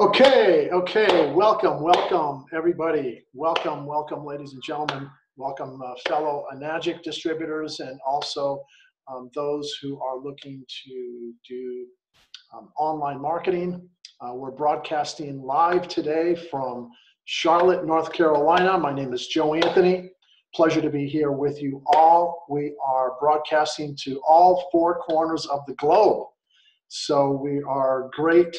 Okay. Welcome, everybody. Welcome, ladies and gentlemen. Welcome, fellow Enagic distributors, and also those who are looking to do online marketing. We're broadcasting live today from Charlotte, North Carolina. My name is Joe Anthony. Pleasure to be here with you all. We are broadcasting to all four corners of the globe. So we are great.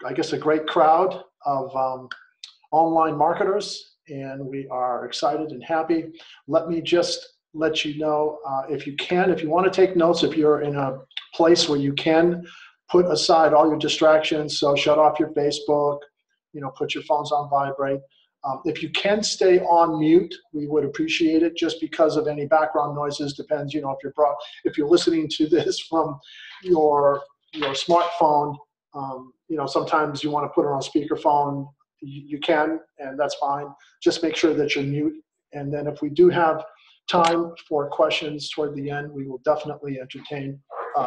I guess a great crowd of online marketers, and we are excited and happy. Let me just let you know, if you want to take notes, if you're in a place where you can put aside all your distractions, so shut off your Facebook, put your phones on vibrate. If you can stay on mute, we would appreciate it, just because of any background noises. Depends, if you're listening to this from your smartphone, sometimes you want to put it on speakerphone. You can, and that's fine. Just make sure that you're mute. And then if we do have time for questions toward the end, we will definitely entertain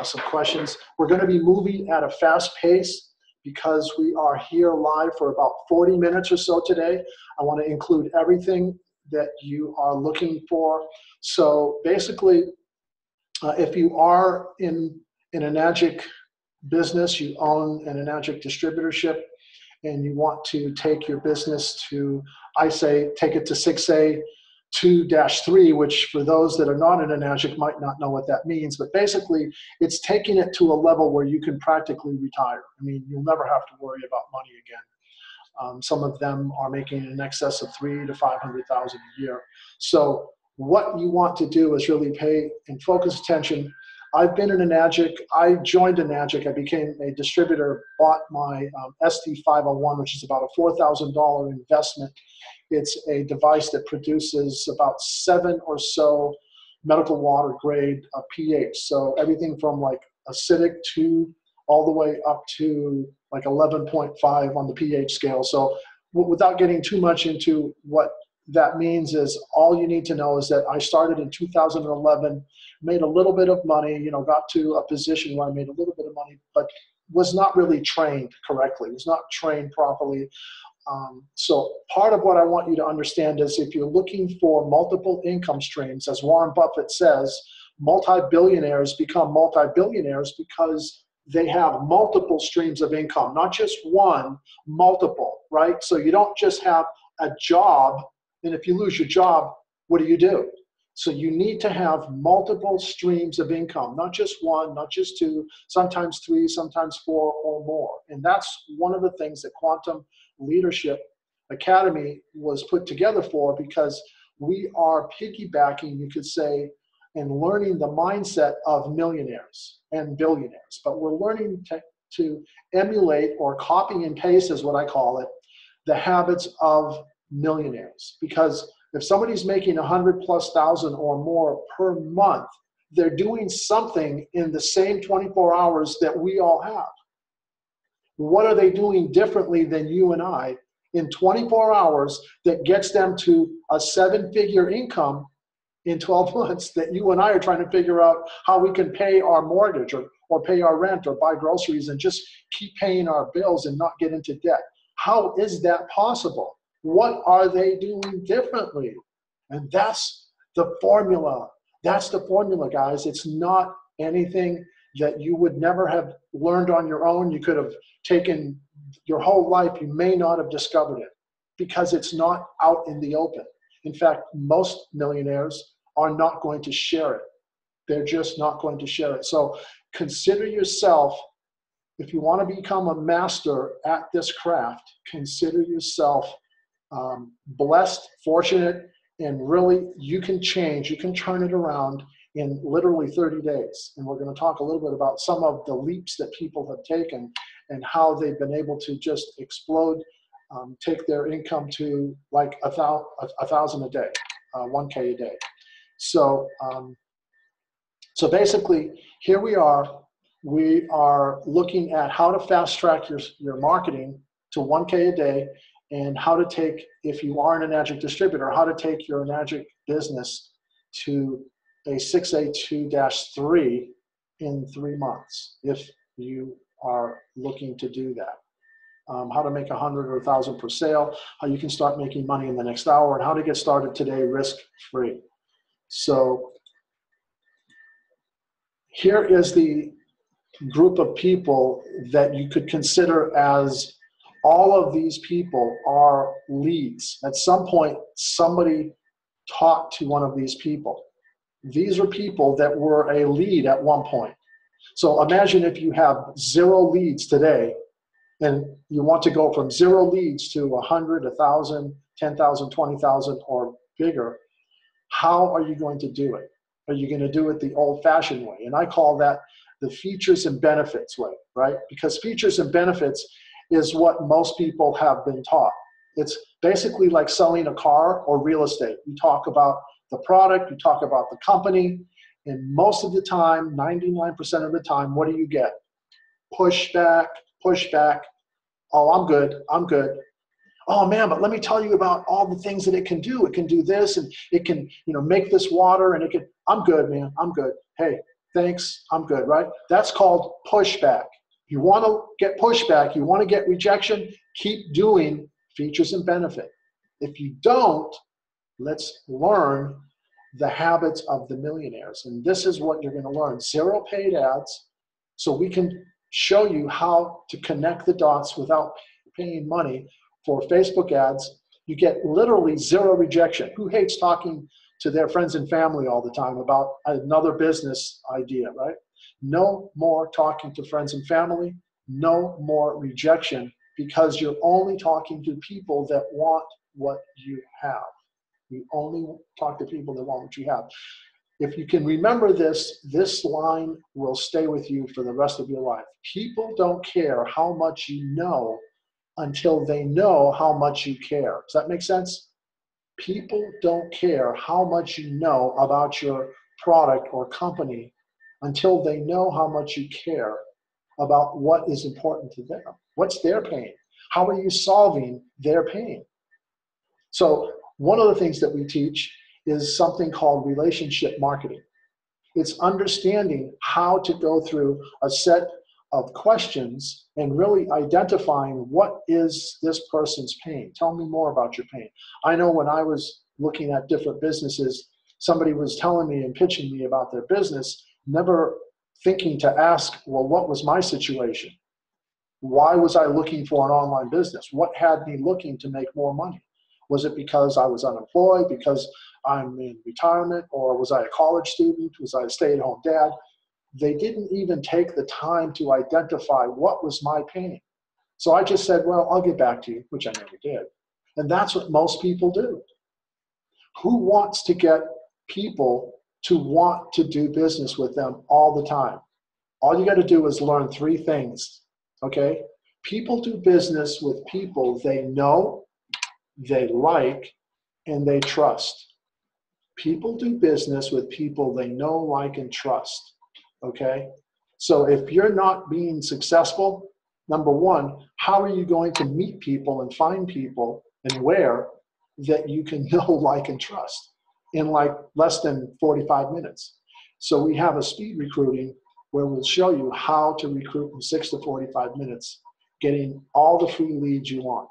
some questions. We're going to be moving at a fast pace because we are here live for about 40 minutes or so today. I want to include everything that you are looking for. So basically, if you are in an Enagic business, you own an Enagic distributorship, and you want to take your business to, I say, take it to 6A 2-3, which for those that are not in Enagic might not know what that means, but basically it's taking it to a level where you can practically retire. I mean, you'll never have to worry about money again. Some of them are making in excess of $300,000 to $500,000 a year. So what you want to do is really pay and focus attention. I've been in Enagic. I joined Enagic. I became a distributor, bought my SD501, which is about a $4,000 investment. It's a device that produces about 7 or so medical water grade pH. So everything from like acidic to all the way up to like 11.5 on the pH scale. So without getting too much into what that means, is all you need to know is that I started in 2011, made a little bit of money, got to a position where I made a little bit of money, but was not really trained correctly, was not trained properly. So part of what I want you to understand is, if you're looking for multiple income streams, as Warren Buffett says, multi-billionaires become multi-billionaires because they have multiple streams of income, not just one, multiple, right? So you don't just have a job, and if you lose your job, what do? So you need to have multiple streams of income, not just one, not just two, sometimes 3, sometimes 4 or more. And that's one of the things that Quantum Leadership Academy was put together for, because we are piggybacking, you could say, and learning the mindset of millionaires and billionaires. But we're learning to emulate, or copy and paste is what I call it, the habits of millionaires. Because if somebody's making 100,000+ or more per month, they're doing something in the same 24 hours that we all have. What are they doing differently than you and I in 24 hours that gets them to a 7-figure income in 12 months that you and I are trying to figure out how we can pay our mortgage or pay our rent or buy groceries and just keep paying our bills and not get into debt? How is that possible? What are they doing differently? And that's the formula. That's the formula, guys. It's not anything that you would never have learned on your own. You could have taken your whole life. You may not have discovered it because it's not out in the open. In fact, most millionaires are not going to share it. They're just not going to share it. So consider yourself, if you want to become a master at this craft, consider yourself blessed, fortunate, and really you can change, you can turn it around in literally 30 days. And we're going to talk a little bit about some of the leaps that people have taken and how they've been able to just explode, take their income to like $1,000 a day, 1K a day. So, so basically here we are looking at how to fast track your marketing to 1K a day, and how to take, if you are an Enagic distributor, how to take your Enagic business to a 6A 2-3 in 3 months if you are looking to do that. How to make 100 or 1,000 per sale, how you can start making money in the next hour, and how to get started today risk-free. So here is the group of people that you could consider as all of these people are leads. At some point, somebody talked to one of these people. These are people that were a lead at one point. So imagine if you have 0 leads today, and you want to go from 0 leads to 100, 1,000, 10,000, 20,000 or bigger. How are you going to do it? Are you going to do it the old-fashioned way? And I call that the features and benefits way, right? Because features and benefits is what most people have been taught. It's basically like selling a car or real estate. You talk about the product, you talk about the company, and most of the time, 99% of the time, what do you get? Pushback, pushback. Oh, I'm good, I'm good. Oh man, but let me tell you about all the things that it can do. It can do this, and it can, make this water, and it can, I'm good, man, I'm good. Hey, thanks, I'm good, right? That's called pushback. You want to get pushback, you want to get rejection, keep doing features and benefit. If you don't, let's learn the habits of the millionaires. And this is what you're going to learn. 0 paid ads, so we can show you how to connect the dots without paying money. For Facebook ads, you get literally 0 rejection. Who hates talking to their friends and family all the time about another business idea, right? No more talking to friends and family, no more rejection, because you're only talking to people that want what you have. You only talk to people that want what you have. If you can remember this, this line will stay with you for the rest of your life. People don't care how much you know until they know how much you care. Does that make sense? People don't care how much you know about your product or company until they know how much you care about what is important to them. What's their pain? How are you solving their pain? So one of the things that we teach is something called relationship marketing. It's understanding how to go through a set of questions and really identifying what is this person's pain. Tell me more about your pain. I know when I was looking at different businesses, somebody was telling me and pitching me about their business, never thinking to ask, well, what was my situation? Why was I looking for an online business? What had me looking to make more money? Was it because I was unemployed, because I'm in retirement, or was I a college student? Was I a stay-at-home dad? They didn't even take the time to identify what was my pain. So I just said, well, I'll get back to you, which I never did. And that's what most people do. Who wants to get people to want to do business with them all the time? All you got to do is learn 3 things, okay? People do business with people they know, they like, and they trust. People do business with people they know, like, and trust, okay? So if you're not being successful, number one, how are you going to meet people and find people and where that you can know, like, and trust in like less than 45 minutes? So we have a speed recruiting where we'll show you how to recruit in 6 to 45 minutes, getting all the free leads you want.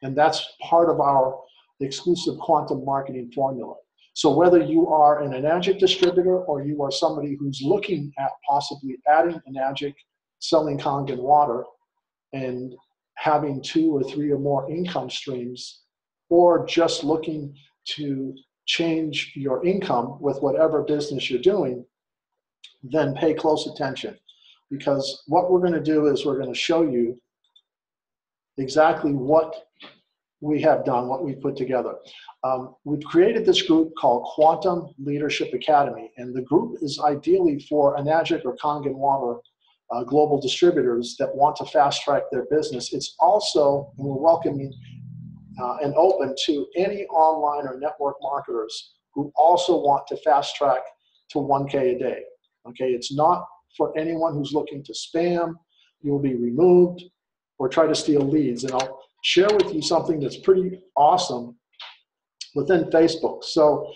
And that's part of our exclusive quantum marketing formula. So whether you are an Enagic distributor or you are somebody who's looking at possibly adding Enagic, selling Kangen water, and having 2 or 3 or more income streams, or just looking to change your income with whatever business you're doing, then pay close attention. Because what we're going to do is we're going to show you exactly what we have done, what we put together. We've created this group called Quantum Leadership Academy, and the group is ideally for Enagic or Kangen water global distributors that want to fast track their business. It's also, and we're welcoming and open to any online or network marketers who also want to fast track to 1K a day. Okay, it's not for anyone who's looking to spam. You'll be removed or try to steal leads. And I'll share with you something that's pretty awesome within Facebook. So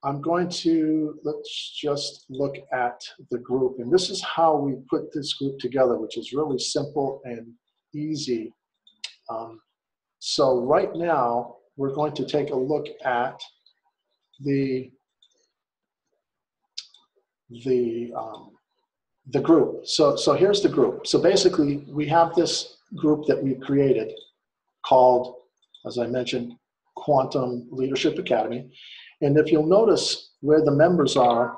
I'm going to, let's just look at the group. And this is how we put this group together, which is really simple and easy. So right now, we're going to take a look at the group. So here's the group. So basically, we have this group that we've created called, as I mentioned, Quantum Leadership Academy. And if you'll notice where the members are,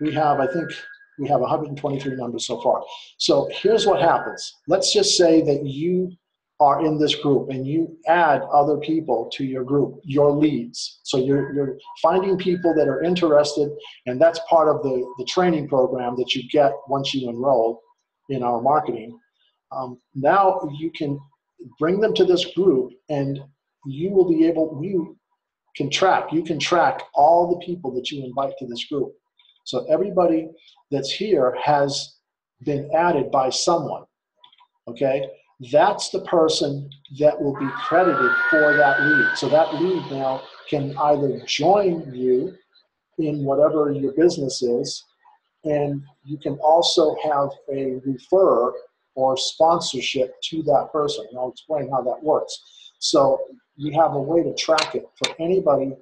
we have, I think, we have 123 members so far. So here's what happens. Let's just say that you are in this group and you add other people to your group, your leads. So you're finding people that are interested, and that's part of the training program that you get once you enroll in our marketing. Now you can bring them to this group, and you will be able, you can track all the people that you invite to this group. So everybody that's here has been added by someone, okay? That's the person that will be credited for that lead. So that lead now can either join you in whatever your business is, and you can also have a referrer or sponsorship to that person. And I'll explain how that works. So you have a way to track it for anybody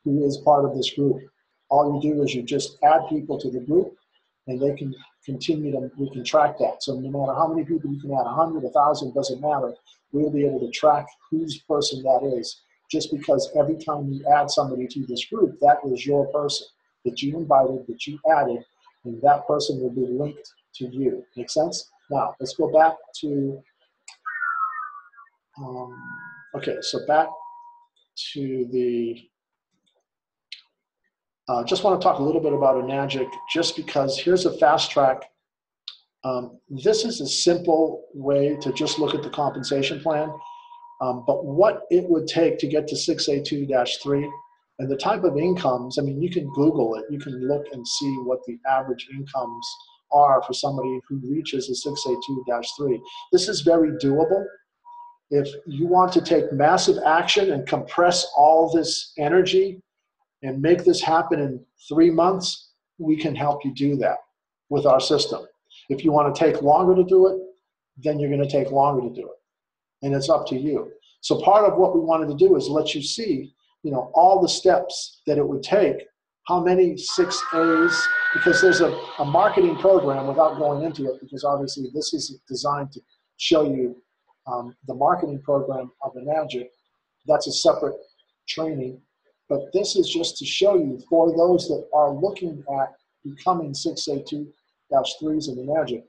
who is part of this group. All you do is you just add people to the group, and they can continue to, we can track that. So no matter how many people you can add, 100, 1,000, doesn't matter. We'll be able to track whose person that is, just because every time you add somebody to this group, that is your person that you invited, that you added, and that person will be linked to you. Make sense? Now, let's go back to, okay, so back to the, just want to talk a little bit about Enagic, just because here's a fast track. This is a simple way to just look at the compensation plan, but what it would take to get to 6A2-3 and the type of incomes, I mean, you can Google it, you can look and see what the average incomes are for somebody who reaches a 6A2-3. This is very doable. If you want to take massive action and compress all this energy and make this happen in 3 months, we can help you do that with our system. If you want to take longer to do it, then you're going to take longer to do it. And it's up to you. So part of what we wanted to do is let you see, you know, all the steps that it would take, how many 6As, because there's a marketing program without going into it, because obviously this is designed to show you the marketing program of Enagic. That's a separate training. But this is just to show you, for those that are looking at becoming 6A2-3s in Enagic,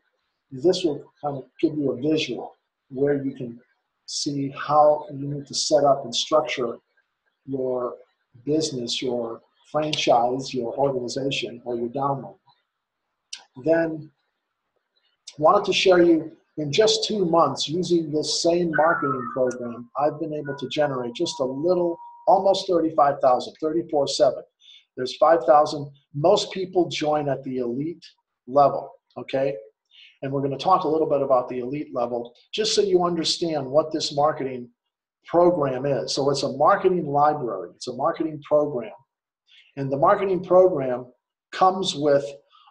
this will kind of give you a visual where you can see how you need to set up and structure your business, your franchise, your organization, or your download. Then wanted to share you, in just 2 months, using this same marketing program, I've been able to generate just a little, almost 35,000, 34,700. There's 5,000. Most people join at the elite level, okay? And we're going to talk a little bit about the elite level, just so you understand what this marketing program is. So it's a marketing library. It's a marketing program. And the marketing program comes with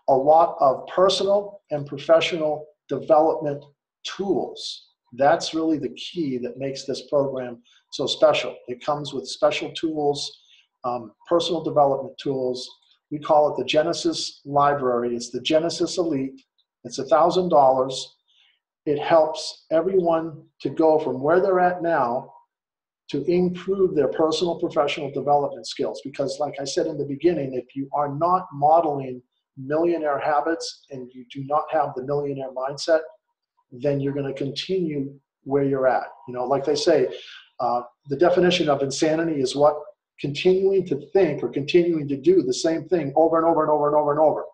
a lot of personal and professional development tools. That's really the key that makes this program so special. It comes with special tools, personal development tools. We call it the Genesis Library. It's the Genesis Elite. It's $1,000. It helps everyone to go from where they're at now to improve their personal professional development skills. Because like I said in the beginning, if you are not modeling millionaire habits and you do not have the millionaire mindset, then you're going to continue where you're at. You know, like they say, the definition of insanity is what? Continuing to think or continuing to do the same thing over and over and over and over and over.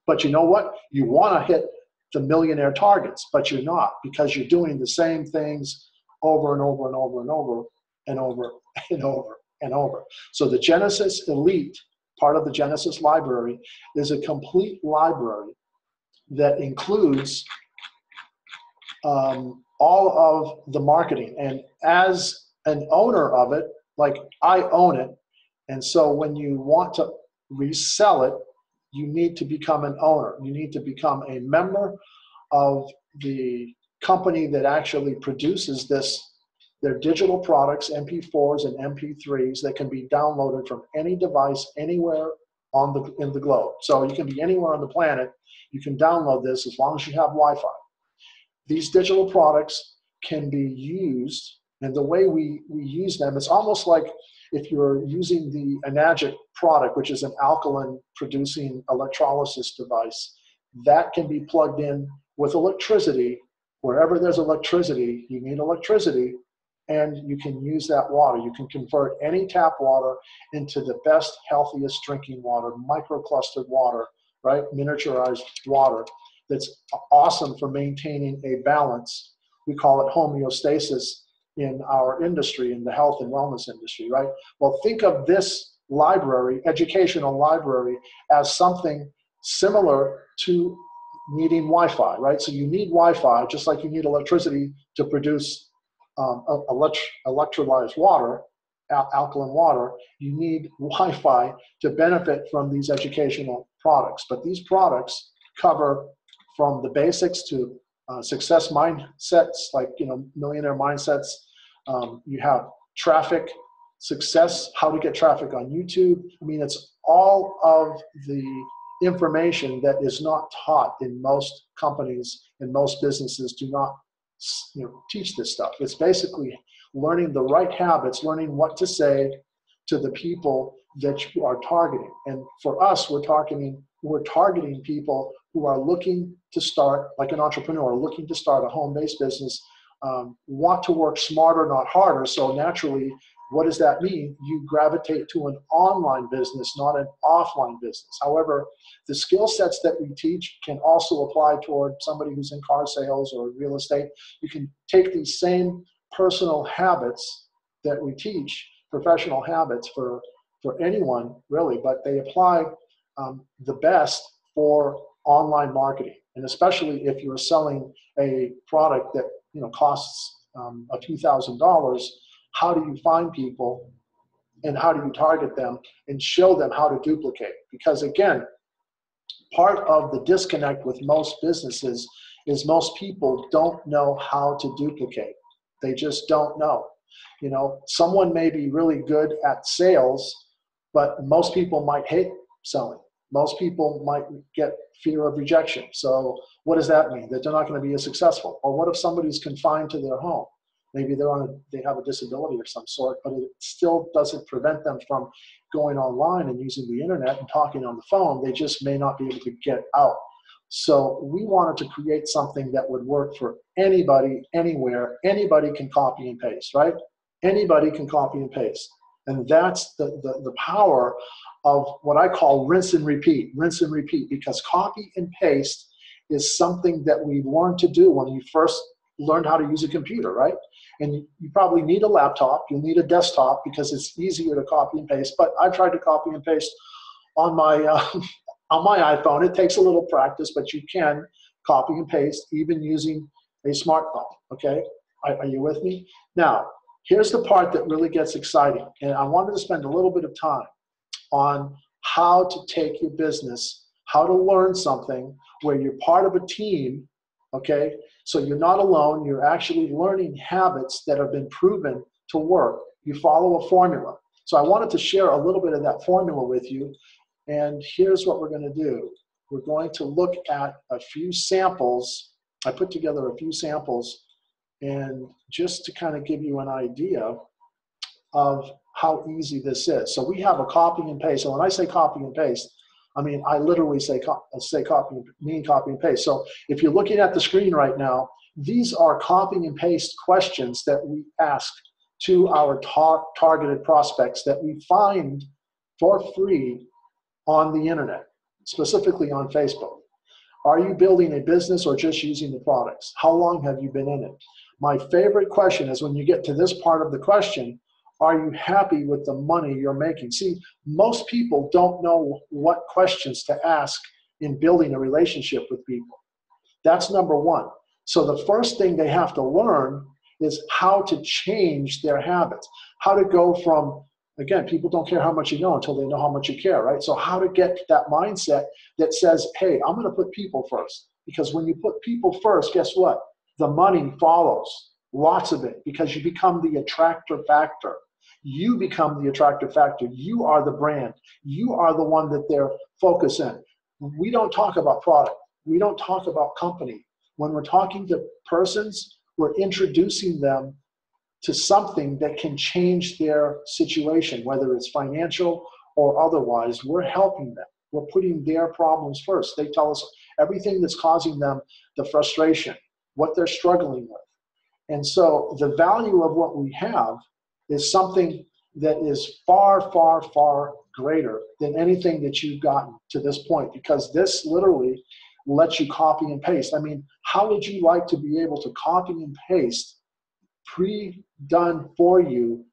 But you know what? You want to hit the millionaire targets, but you're not, because you're doing the same things over and over and over and over and over and over and over. So the Genesis Elite, part of the Genesis Library, is a complete library that includes all of the marketing. And as an owner of it, like I own it, and so when you want to resell it, you need to become an owner. You need to become a member of the company that actually produces their digital products, MP4s and MP3s that can be downloaded from any device anywhere in the globe. So you can be anywhere on the planet. You can download this as long as you have Wi-Fi. These digital products can be used, and the way we use them, it's almost like if you're using the Enagic product, which is an alkaline producing electrolysis device, that can be plugged in with electricity. Wherever there's electricity, you need electricity, and you can use that water. You can convert any tap water into the best, healthiest drinking water, microclustered water, right? Miniaturized water that's awesome for maintaining a balance. We call it homeostasis in our industry, in the health and wellness industry, right? Well, think of this library, educational library, as something similar to needing Wi-Fi, right? So you need Wi-Fi, just like you need electricity to produce electrolyzed water, alkaline water. You need Wi-Fi to benefit from these educational products. But these products cover from the basics to success mindsets, like millionaire mindsets. You have traffic success, how to get traffic on YouTube. I mean, it's all of the information that is not taught in most companies, and most businesses do not teach this stuff. It's basically learning the right habits, learning what to say to the people that you are targeting. And for us, we're targeting people who are looking to start, like an entrepreneur, looking to start a home-based business, want to work smarter, not harder. So naturally, what does that mean? You gravitate to an online business, not an offline business. However, the skill sets that we teach can also apply toward somebody who's in car sales or real estate. You can take these same personal habits that we teach, professional habits for anyone really, but they apply the best for online marketing. And especially if you're selling a product that costs a few $1,000s, how do you find people and how do you target them and show them how to duplicate? Because again, part of the disconnect with most businesses is most people don't know how to duplicate. They just don't know. Someone may be really good at sales, but most people might hate selling. Most people might get fear of rejection. So what does that mean? That they're not going to be as successful. Or what if somebody's confined to their home? Maybe they have a disability of some sort, but it still doesn't prevent them from going online and using the internet and talking on the phone. They just may not be able to get out. So we wanted to create something that would work for anybody, anywhere. Anybody can copy and paste, right? Anybody can copy and paste. And that's the power of what I call rinse and repeat, because copy and paste is something that we learned to do when we first learned how to use a computer, right? And you probably need a laptop, you'll need a desktop because it's easier to copy and paste. But I tried to copy and paste on my iPhone. It takes a little practice, but you can copy and paste even using a smartphone, okay? Are you with me? Now, here's the part that really gets exciting. And I wanted to spend a little bit of time on how to take your business, how to learn something where you're part of a team, okay? So you're not alone, you're actually learning habits that have been proven to work. You follow a formula. So I wanted to share a little bit of that formula with you. And here's what we're going to do. We're going to look at a few samples. I put together a few samples, and just to kind of give you an idea of how easy this is. So we have a copy and paste. So when I say copy and paste, I mean, I literally say copy and paste. So if you're looking at the screen right now, these are copy and paste questions that we ask to our targeted prospects that we find for free on the internet, specifically on Facebook. Are you building a business or just using the products? How long have you been in it? My favorite question is when you get to this part of the question, are you happy with the money you're making? See, most people don't know what questions to ask in building a relationship with people. That's number one. So the first thing they have to learn is how to change their habits, how to go from Again, people don't care how much you know until they know how much you care, right? So how to get that mindset that says, hey, I'm going to put people first. Because when you put people first, guess what? The money follows, lots of it, because you become the attractor factor. You become the attractor factor. You are the brand. You are the one that they're focusing. We don't talk about product. We don't talk about company. When we're talking to persons, we're introducing them to something that can change their situation, whether it's financial or otherwise. We're helping them. We're putting their problems first. They tell us everything that's causing them the frustration, what they're struggling with. And so the value of what we have is something that is far, far, far greater than anything that you've gotten to this point, because this literally lets you copy and paste. I mean, how would you like to be able to copy and paste pre-done for you,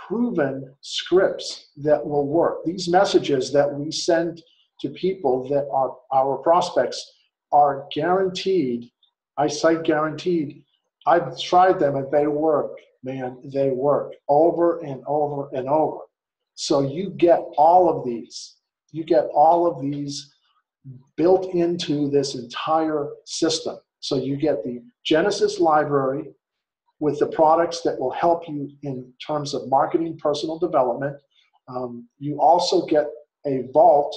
proven scripts that will work? These messages that we send to people that are our prospects are guaranteed. I cite guaranteed. I've tried them and they work, man. They work over and over and over. So you get all of these. You get all of these built into this entire system. So you get the Genesis library with the products that will help you in terms of marketing, personal development. You also get a vault,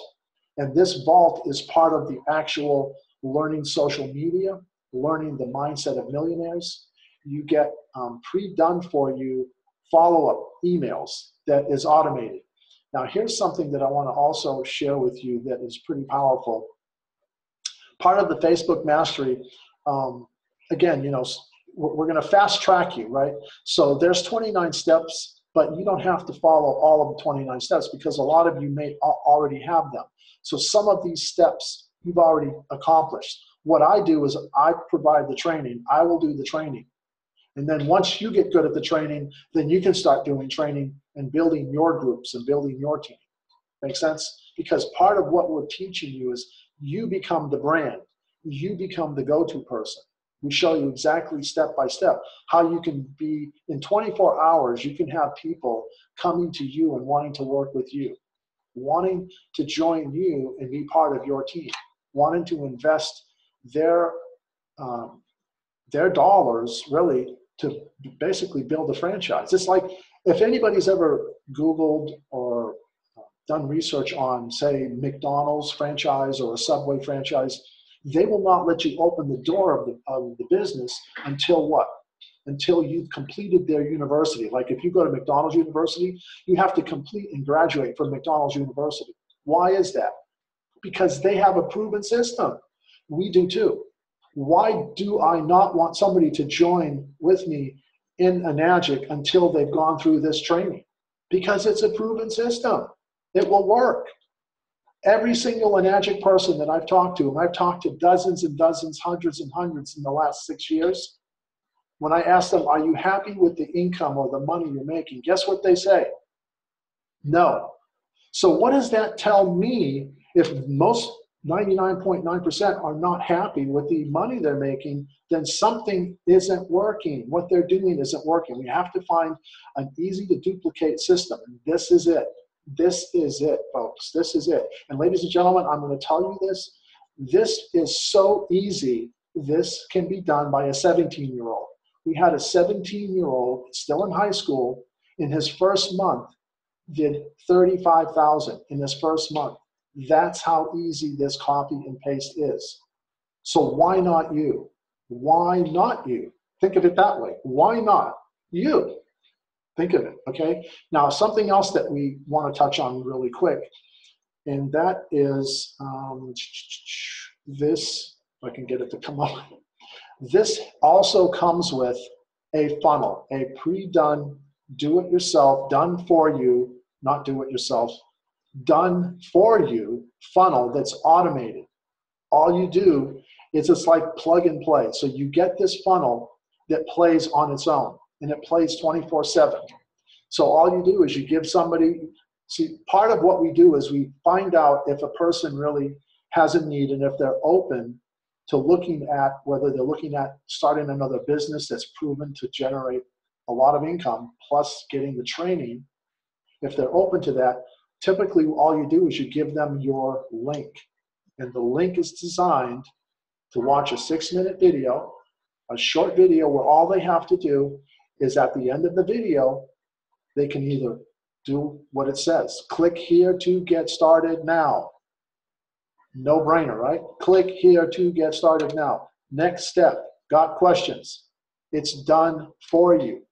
and this vault is part of the actual learning social media, learning the mindset of millionaires. You get pre-done for you follow-up emails that is automated. Now, here's something that I want to also share with you that is pretty powerful. Part of the Facebook Mastery, again, you know, we're going to fast track you, right? So there's 29 steps, but you don't have to follow all of the 29 steps because a lot of you may already have them. So some of these steps you've already accomplished. What I do is I provide the training. I will do the training. And then once you get good at the training, then you can start doing training and building your groups and building your team. Make sense? Because part of what we're teaching you is you become the brand. You become the go-to person. We show you exactly step by step how you can be, in 24 hours, you can have people coming to you and wanting to work with you, wanting to join you and be part of your team, wanting to invest their dollars really to basically build a franchise. It's like if anybody's ever Googled or done research on, say, McDonald's franchise or a Subway franchise, they will not let you open the door of the business until what? Until you've completed their university. Like if you go to McDonald's University, you have to complete and graduate from McDonald's University. Why is that? Because they have a proven system. We do too. Why do I not want somebody to join with me in Enagic until they've gone through this training? Because it's a proven system. It will work. Every single Enagic person that I've talked to, and I've talked to dozens and dozens, hundreds and hundreds in the last 6 years, when I ask them, are you happy with the income or the money you're making? Guess what they say? No. So what does that tell me if most 99.9% are not happy with the money they're making? Then something isn't working. What they're doing isn't working. We have to find an easy to duplicate system. And this is it. This is it, folks. This is it. And ladies and gentlemen, I'm going to tell you this. This is so easy. This can be done by a 17-year-old. We had a 17-year-old still in high school. In his first month, did $35,000 in his first month. That's how easy this copy and paste is. So why not you? Why not you? Think of it that way. Why not you? Think of it, okay? Now, something else that we want to touch on really quick, and that is this, if I can get it to come up. This also comes with a funnel, a pre-done, do-it-yourself, done for you, not do-it-yourself, done for you funnel that's automated. All you do is it's like plug and play. So you get this funnel that plays on its own, and it plays 24/7. So all you do is you give somebody, see, part of what we do is we find out if a person really has a need and if they're open to looking at whether they're looking at starting another business that's proven to generate a lot of income plus getting the training. if they're open to that, typically all you do is you give them your link. And the link is designed to watch a 6-minute video, a short video where all they have to do is at the end of the video, they can either do what it says. Click here to get started now. No brainer, right? Click here to get started now. Next step, got questions? It's done for you.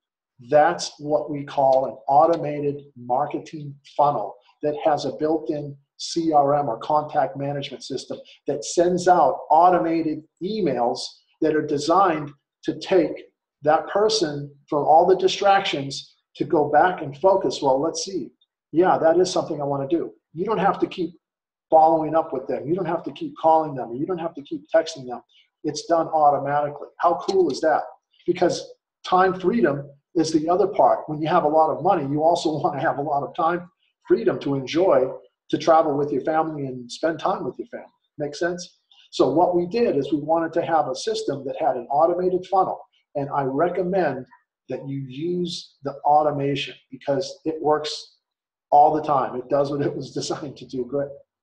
That's what we call an automated marketing funnel that has a built-in CRM or contact management system that sends out automated emails that are designed to take that person from all the distractions to go back and focus. Well, let's see. Yeah, that is something I want to do. You don't have to keep following up with them. You don't have to keep calling them. You don't have to keep texting them. It's done automatically. How cool is that? Because time freedom is the other part. When you have a lot of money, you also want to have a lot of time freedom to enjoy, to travel with your family and spend time with your family. Make sense? So what we did is we wanted to have a system that had an automated funnel. And I recommend that you use the automation because it works all the time. It does what it was designed to do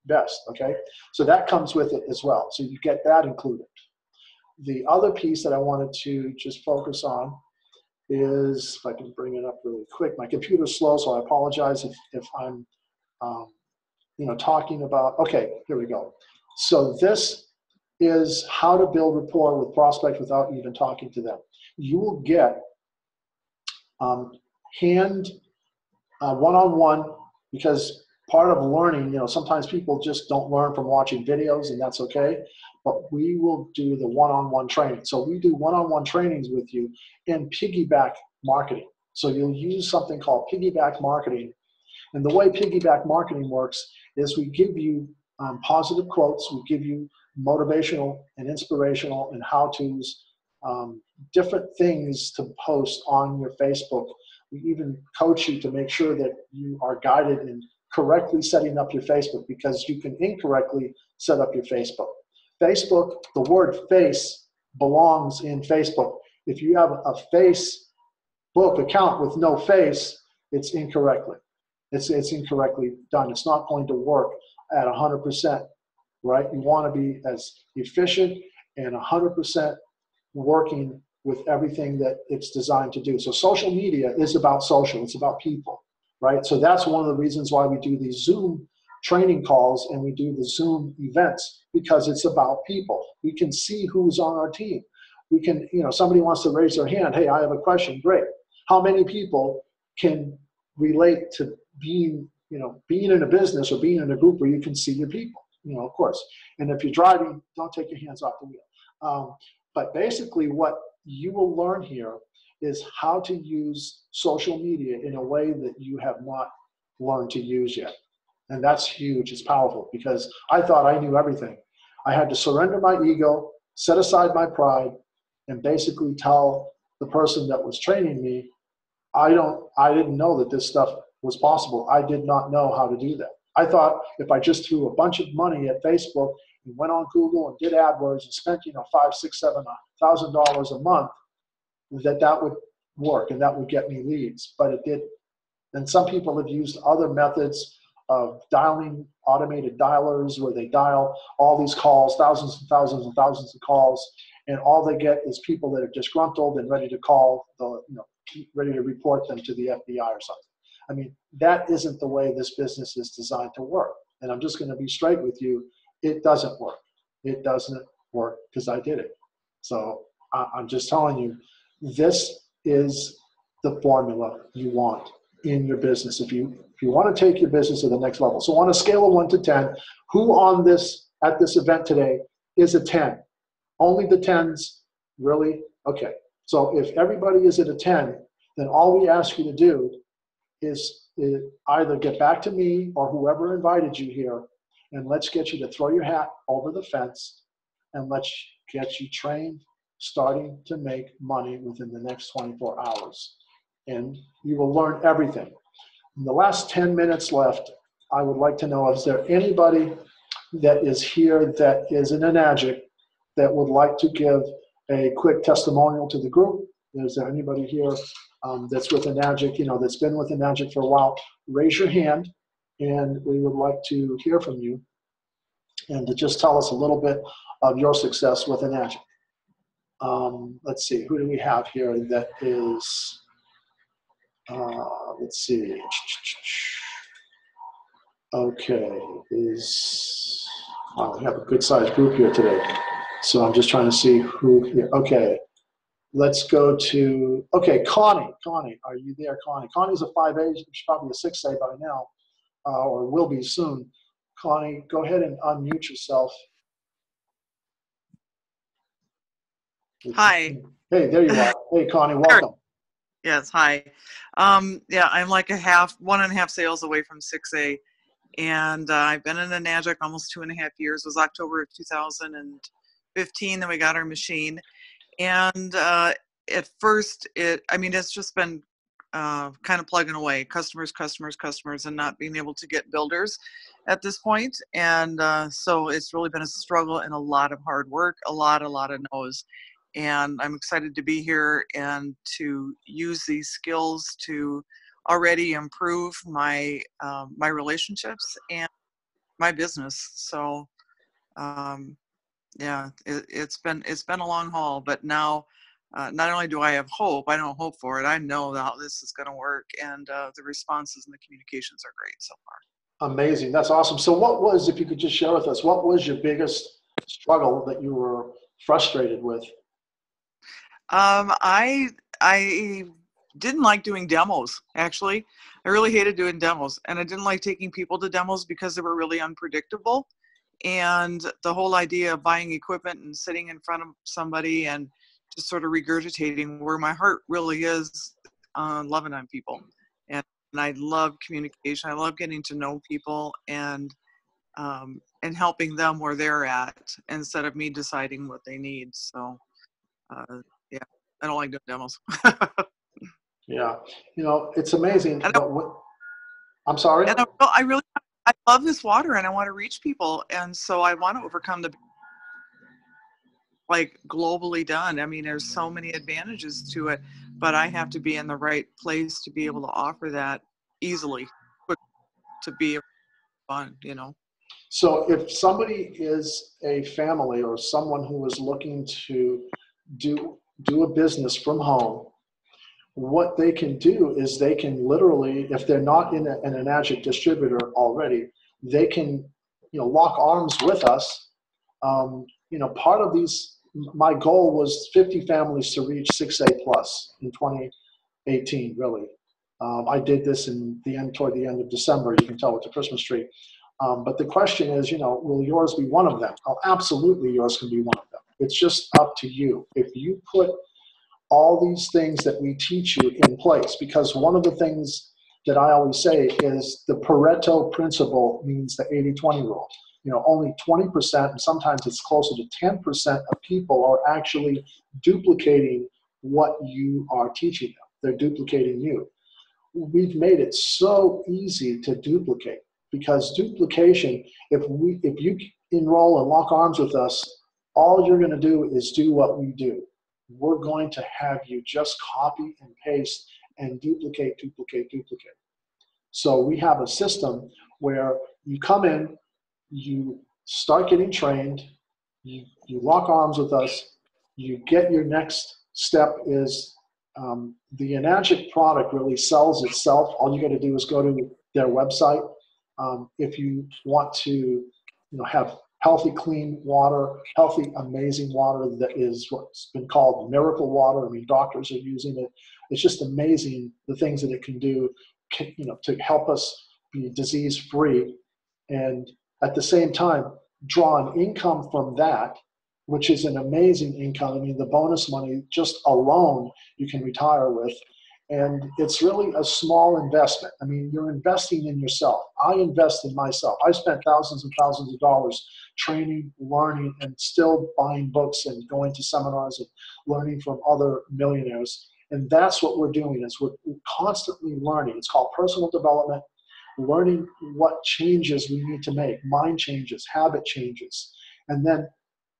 best, okay? So that comes with it as well. So you get that included. The other piece that I wanted to just focus on is, if I can bring it up really quick, my computer's slow, so I apologize if I'm talking about, okay, here we go. So this is how to build rapport with prospects without even talking to them. You will get one-on-one, because part of learning, sometimes people just don't learn from watching videos, and that's okay, but we will do the one-on-one training. So we do one-on-one trainings with you in piggyback marketing. So you'll use something called piggyback marketing. And the way piggyback marketing works is we give you positive quotes, we give you motivational and inspirational and how-tos, different things to post on your Facebook. We even coach you to make sure that you are guided in correctly setting up your Facebook, because you can incorrectly set up your Facebook. Facebook, the word face belongs in Facebook. If you have a Facebook account with no face, it's incorrectly. It's incorrectly done. It's not going to work at 100%, right? You want to be as efficient and 100% working with everything that it's designed to do. So social media is about social. It's about people, right? So that's one of the reasons why we do these Zoom training calls and we do the Zoom events, because it's about people. We can see who's on our team. We can, somebody wants to raise their hand. Hey, I have a question. Great. How many people can relate to being in a business or being in a group where you can see your people, of course. And if you're driving, don't take your hands off the wheel. But basically what you will learn here is how to use social media in a way that you have not learned to use yet. And that's huge. It's powerful, because I thought I knew everything. I had to surrender my ego, set aside my pride, and basically tell the person that was training me, I didn't know that this stuff was possible. I did not know how to do that. I thought if I just threw a bunch of money at Facebook and went on Google and did AdWords and spent, $5,000, $6,000, $7,000 a month, that would work and that would get me leads, but it didn't. And some people have used other methods of dialing, automated dialers, where they dial all these calls, thousands and thousands and thousands of calls, and all they get is people that are disgruntled and ready to call, ready to report them to the FBI or something. I mean, that isn't the way this business is designed to work. And I'm just going to be straight with you. It doesn't work. It doesn't work because I did it. So I'm just telling you, this is the formula you want in your business if you want to take your business to the next level. So on a scale of 1 to 10, who at this event today is a 10? Only the 10s? Really? Okay. So if everybody is at a 10, then all we ask you to do is either get back to me or whoever invited you here, and let's get you to throw your hat over the fence, and let's get you trained, starting to make money within the next 24 hours. And you will learn everything. In the last 10 minutes left, I would like to know, is there anybody that is here that is an Enagic that would like to give a quick testimonial to the group? Is there anybody here that's with Enagic, that's been with Enagic for a while, raise your hand, and we would like to hear from you and to just tell us a little bit of your success with Enagic. Let's see, who do we have here that is, let's see. Okay, we have a good sized group here today. So I'm just trying to see who here. Okay, let's go to, okay, Connie. Connie, are you there, Connie? Connie's a 5A, she's probably a 6A by now, or will be soon. Connie, go ahead and unmute yourself. Hi. Hey, there you are. Hey, Connie, welcome. Yes, hi. Yeah, I'm like 1.5 sales away from 6A. And I've been in Enagic almost 2.5 years. It was October of 2015 that we got our machine. And at first, it's just been kind of plugging away, customers, and not being able to get builders at this point. And so it's really been a struggle and a lot of hard work, a lot of no's. And I'm excited to be here and to use these skills to already improve my my relationships and my business. So yeah, it's been a long haul, but now not only do I have hope, I don't hope for it, I know how this is going to work, and the responses and the communications are great so far. Amazing. That's awesome. So what was, if you could just share with us, what was your biggest struggle that you were frustrated with? I didn't like doing demos, actually. I really hated doing demos, and I didn't like taking people to demos because they were really unpredictable. And the whole idea of buying equipment and sitting in front of somebody and just sort of regurgitating where my heart really is on loving on people. And I love communication. I love getting to know people and helping them where they're at instead of me deciding what they need. So yeah, I don't like doing demos. Yeah, it's amazing. I'm sorry? And I love this water and I want to reach people. And so I want to overcome the, like, globally done. I mean, there's so many advantages to it, but I have to be in the right place to be able to offer that easily, to be fun, So if somebody is a family or someone who is looking to do a business from home, what they can do is they can literally, if they're not in an Enagic distributor already, they can, lock arms with us. Part of these, my goal was 50 families to reach 6A plus in 2018, really. I did this toward the end of December. You can tell with the Christmas tree. But the question is, will yours be one of them? Oh, absolutely, yours can be one of them. It's just up to you. If you put all these things that we teach you in place, because one of the things that I always say is the Pareto principle means the 80-20 rule. Only 20%, and sometimes it's closer to 10% of people are actually duplicating what you are teaching them. They're duplicating you. We've made it so easy to duplicate, because duplication, if you enroll and lock arms with us, all you're going to do is do what we do. We're going to have you just copy and paste and duplicate. So we have a system where you come in, you start getting trained, you lock arms with us, you get your next step is the Enagic product really sells itself. All you got to do is go to their website. If you want to have healthy, clean water, healthy, amazing water that is what's been called miracle water. I mean, doctors are using it. It's just amazing the things that it can do, to help us be disease-free, and at the same time, draw an income from that, which is an amazing income. I mean, the bonus money just alone you can retire with. And it's really a small investment. I mean, you're investing in yourself. I invest in myself. I spent thousands and thousands of dollars training, learning, and still buying books and going to seminars and learning from other millionaires. And that's what we're doing, is we're constantly learning. It's called personal development, learning what changes we need to make, mind changes, habit changes. And then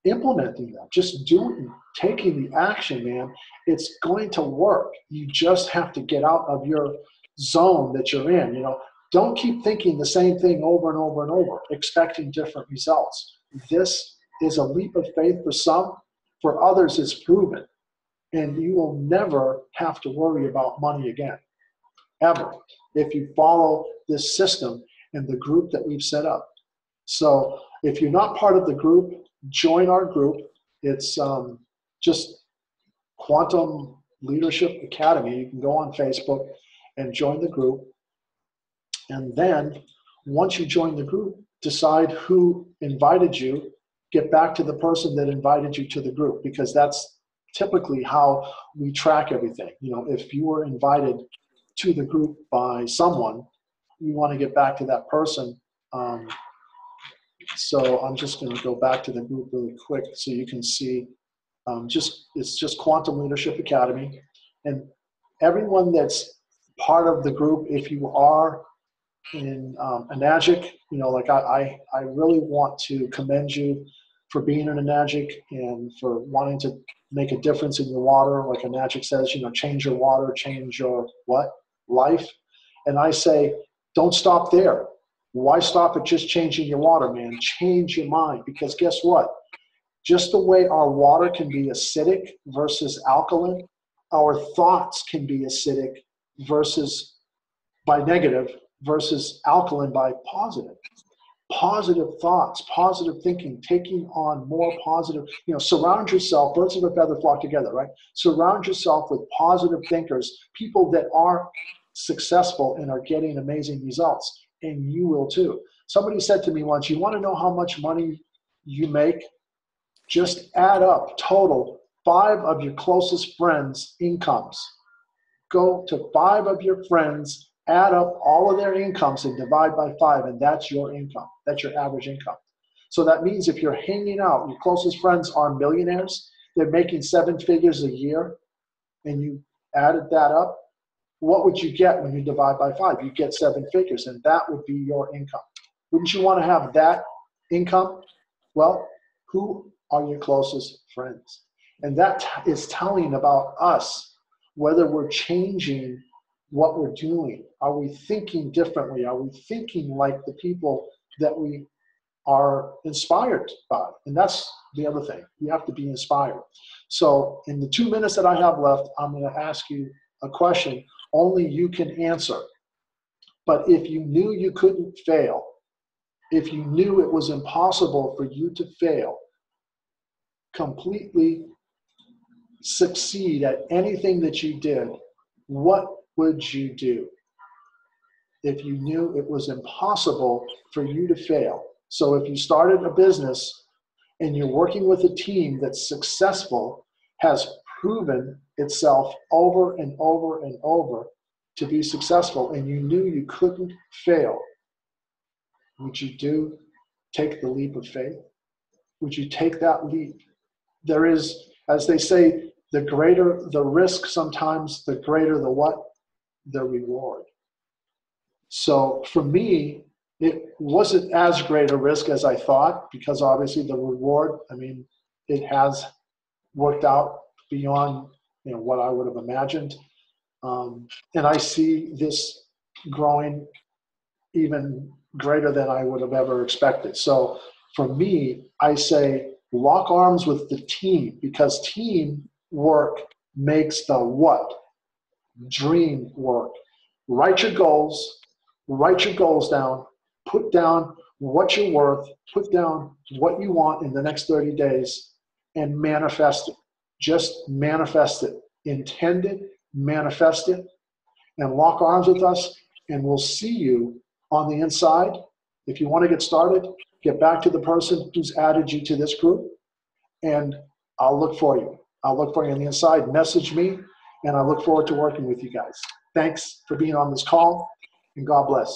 implementing them, just doing, taking the action, man. It's going to work. You just have to get out of your zone that you're in. You know, don't keep thinking the same thing over and over and over, expecting different results. This is a leap of faith for some. For others, it's proven. And you will never have to worry about money again, ever, if you follow this system and the group that we've set up. So if you're not part of the group, join our group. It's just Quantum Leadership Academy. You can go on Facebook and join the group. And then once you join the group, decide who invited you, get back to the person that invited you to the group, because that's typically how we track everything. You know, if you were invited to the group by someone, you want to get back to that person. So I'm just going to go back to the group really quick so you can see. It's just Quantum Leadership Academy, and everyone that's part of the group, if you are in Enagic, you know, like I really want to commend you for being an Enagic and for wanting to make a difference in your water. Like Enagic says, you know, change your water, change your what? Life. And I say, don't stop there. Why stop at just changing your water, man? Change your mind, because guess what? Just the way our water can be acidic versus alkaline, our thoughts can be acidic versus by negative versus alkaline by positive. Positive thoughts, positive thinking, taking on more positive, you know, surround yourself, birds of a feather flock together, right? Surround yourself with positive thinkers, people that are successful and are getting amazing results, and you will too. Somebody said to me once, you want to know how much money you make? Just add up total 5 of your closest friends' incomes. Go to 5 of your friends, add up all of their incomes and divide by 5, and that's your income. That's your average income. So that means if you're hanging out, your closest friends are millionaires, they're making 7 figures a year, and you added that up, what would you get when you divide by 5? You get 7 figures, and that would be your income. Wouldn't you want to have that income? Well, who are your closest friends? And that is telling about us, whether we're changing what we're doing. Are we thinking differently? Are we thinking like the people that we are inspired by? And that's the other thing. You have to be inspired. So in the 2 minutes that I have left, I'm going to ask you a question only you can answer. But if you knew you couldn't fail, if you knew it was impossible for you to fail, completely succeed at anything that you did, what would you do if you knew it was impossible for you to fail? So if you started a business and you're working with a team that's successful, has proven itself over and over and over to be successful, and you knew you couldn't fail, would you take the leap of faith? Would you take that leap? There is, as they say, the greater the risk sometimes, the greater the what? The reward. So for me, it wasn't as great a risk as I thought, because obviously the reward, I mean, it has worked out beyond, you know, what I would have imagined. And I see this growing even greater than I would have ever expected. So for me, I say lock arms with the team, because team work makes the what? Dream work. Write your goals down, put down what you're worth, put down what you want in the next 30 days, and manifest it. Just manifest it. Intend it, manifest it, and lock arms with us, and we'll see you on the inside. If you want to get started, get back to the person who's added you to this group, and I'll look for you. I'll look for you on the inside. Message me, and I look forward to working with you guys. Thanks for being on this call, and God bless.